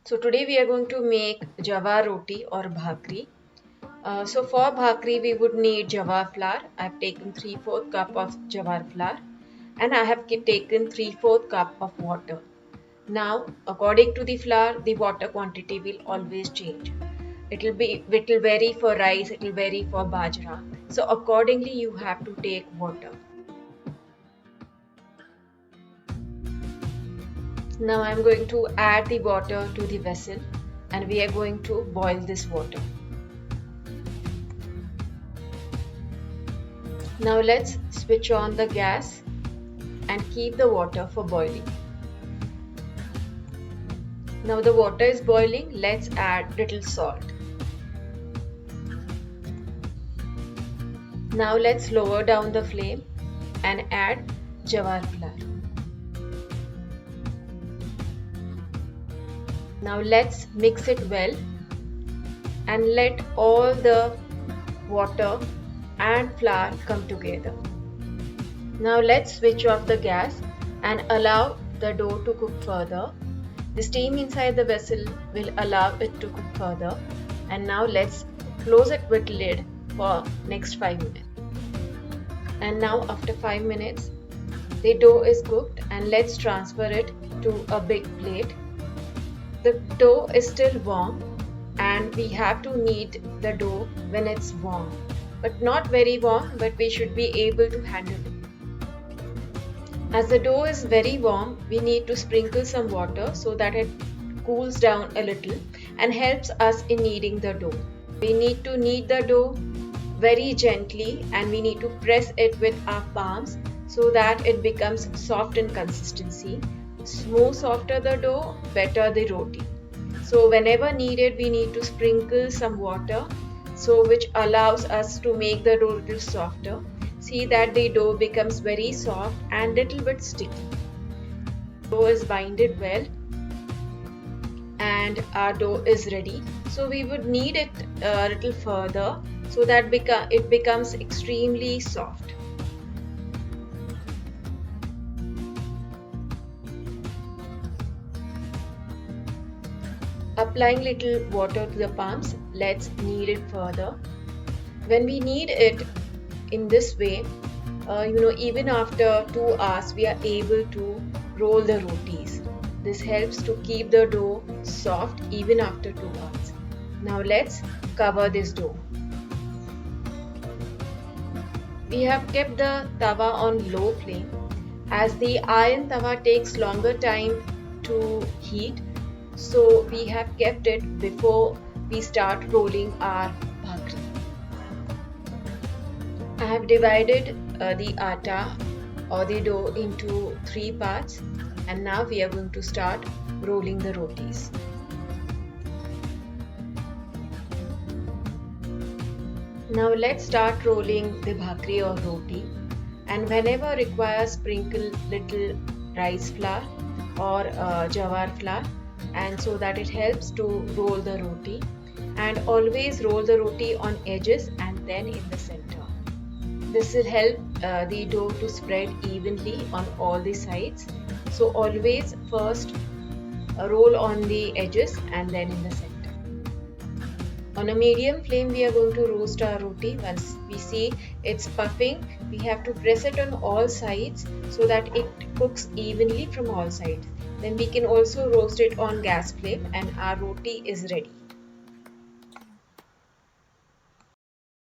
So today we are going to make jawar roti or bhakri. So for bhakri we would need jawar flour. I have taken 3/4 cup of jawar flour and I have taken 3/4 cup of water. Now according to the flour the water quantity will always change. It will vary for rice, it will vary for bajra. So accordingly you have to take water. Now I am going to add the water to the vessel and we are going to boil this water. Now let's switch on the gas and keep the water for boiling. Now the water is boiling, let's add little salt. Now let's lower down the flame and add jawar flour. Now let's mix it well and let all the water and flour come together. Now let's switch off the gas and allow the dough to cook further. The steam inside the vessel will allow it to cook further. And now let's close it with lid for next 5 minutes. And now after 5 minutes, the dough is cooked and let's transfer it to a big plate. The dough is still warm and we have to knead the dough when it's warm, but not very warm, but we should be able to handle it. As the dough is very warm, we need to sprinkle some water so that it cools down a little and helps us in kneading the dough. We need to knead the dough very gently and we need to press it with our palms so that it becomes soft in consistency. More softer the dough, better the roti. So whenever needed, we need to sprinkle some water, so which allows us to make the dough little softer. See that the dough becomes very soft and little bit sticky. Dough is binded well and our dough is ready. So we would knead it a little further so that it becomes extremely soft. Applying little water to the palms, let's knead it further. When we knead it in this way, even after 2 hours, we are able to roll the rotis. This helps to keep the dough soft even after 2 hours. Now let's cover this dough. We have kept the tawa on low flame as the iron tawa takes longer time to heat. So we have kept it before we start rolling our bhakri. I have divided the atta or the dough into 3 parts and now we are going to start rolling the rotis. Now let's start rolling the bhakri or roti, and whenever required sprinkle little rice flour or jawar flour, and so that it helps to roll the roti, and always roll the roti on edges and then in the center. This will help the dough to spread evenly on all the sides. So always first roll on the edges and then in the center. On a medium flame we are going to roast our roti. Once we see it's puffing, we have to press it on all sides so that it cooks evenly from all sides. Then we can also roast it on gas flame and our roti is ready.